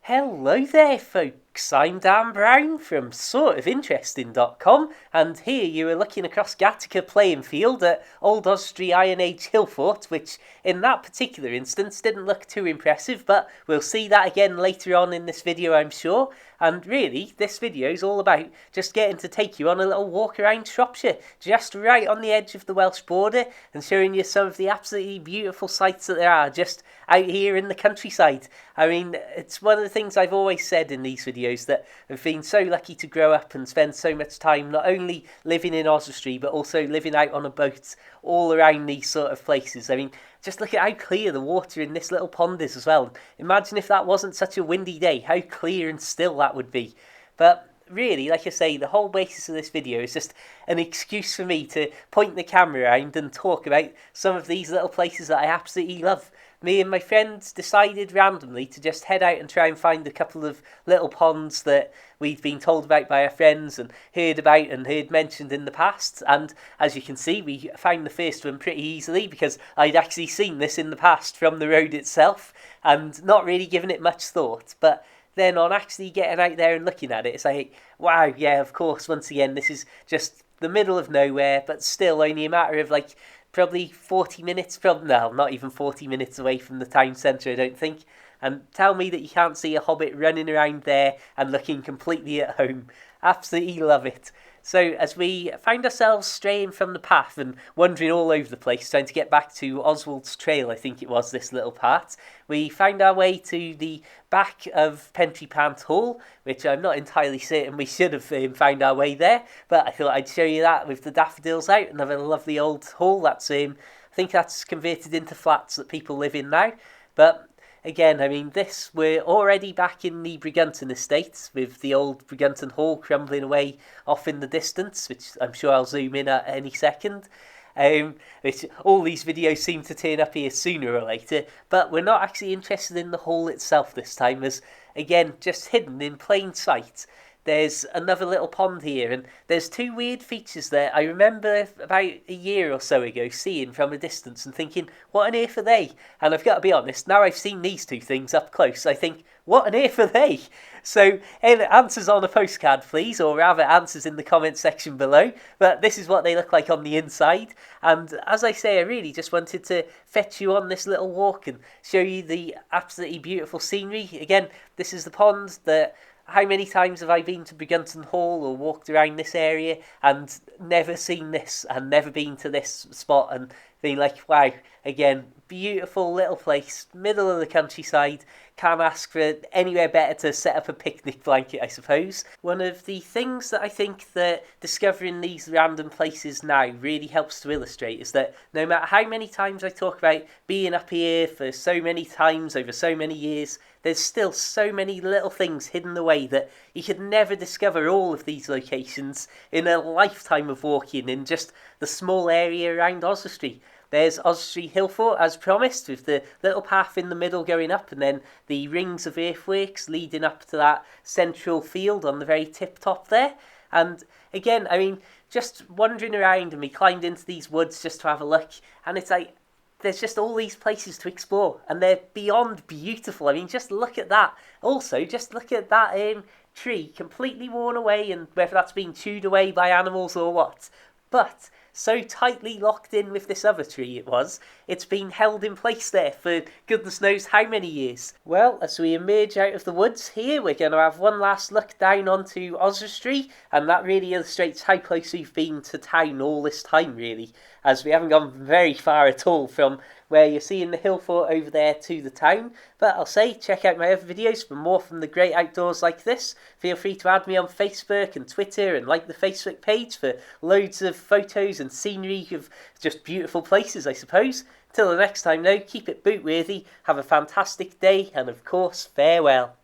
Hello there, folks. I'm Dan Brown from sortofinteresting.com, and here you are looking across Gattaca playing field at Old Ossory Iron Age Hill Fort, which in that particular instance didn't look too impressive, but we'll see that again later on in this video, I'm sure. And really, this video is all about just getting to take you on a little walk around Shropshire, just right on the edge of the Welsh border, and showing you some of the absolutely beautiful sights that there are just out here in the countryside. I mean, it's one of the things I've always said in these videos, that I've been so lucky to grow up and spend so much time not only living in Oswestry, but also living out on a boat all around these sort of places. I mean, just look at how clear the water in this little pond is as well. Imagine if that wasn't such a windy day, how clear and still that would be. But really, like I say, the whole basis of this video is just an excuse for me to point the camera around and talk about some of these little places that I absolutely love. Me and my friends decided randomly to just head out and try and find a couple of little ponds that we'd been told about by our friends and heard about and heard mentioned in the past. And as you can see, we found the first one pretty easily because I'd actually seen this in the past from the road itself and not really given it much thought. But then on actually getting out there and looking at it, it's like, wow, yeah, of course, once again, this is just the middle of nowhere, but still only a matter of like probably 40 minutes, no, not even 40 minutes away from the town centre, I don't think. And tell me that you can't see a hobbit running around there and looking completely at home. Absolutely love it. So as we found ourselves straying from the path and wandering all over the place, trying to get back to Oswald's Trail, I think it was, this little part, we found our way to the back of Pentree Pant Hall, which I'm not entirely certain we should have found our way there, but I thought I'd show you that with the daffodils out. Another lovely old hall that's, I think that's converted into flats that people live in now. But again, I mean, we're already back in the Bregunton estate with the old Bregunton Hall crumbling away off in the distance, which I'm sure I'll zoom in at any second. Which all these videos seem to turn up here sooner or later, but we're not actually interested in the hall itself this time, as again, just hidden in plain sight, there's another little pond here, and there's two weird features there I remember about a year or so ago seeing from a distance and thinking, what on earth are they? And I've got to be honest, now I've seen these two things up close, I think, what on earth are they? So, answers on a postcard, please, or rather answers in the comment section below. But this is what they look like on the inside. And as I say, I really just wanted to fetch you on this little walk and show you the absolutely beautiful scenery. Again, this is the pond that... How many times have I been to Bregunton Hall or walked around this area and never seen this and never been to this spot and been like, wow, again, beautiful little place, middle of the countryside. Can't ask for anywhere better to set up a picnic blanket, I suppose. One of the things that I think that discovering these random places now really helps to illustrate is that no matter how many times I talk about being up here for so many times over so many years, there's still so many little things hidden away that you could never discover all of these locations in a lifetime of walking in just the small area around Oswestry. There's Oswestry Hill Fort, as promised, with the little path in the middle going up, and then the rings of earthworks leading up to that central field on the very tip top there. And again, I mean, just wandering around, and we climbed into these woods just to have a look, and it's like, there's just all these places to explore, and they're beyond beautiful. I mean, just look at that. Also, just look at that tree completely worn away, and whether that's been chewed away by animals or what. But so tightly locked in with this other tree it's been held in place there for goodness knows how many years. Well, as we emerge out of the woods here, we're going to have one last look down onto Oswestry, and that really illustrates how close we've been to town all this time, really, as we haven't gone very far at all from where you're seeing the hill fort over there to the town. But I'll say, check out my other videos for more from the great outdoors like this. Feel free to add me on Facebook and Twitter and like the Facebook page for loads of photos and scenery of just beautiful places, I suppose. Till the next time though, keep it boot worthy, have a fantastic day, and of course, farewell.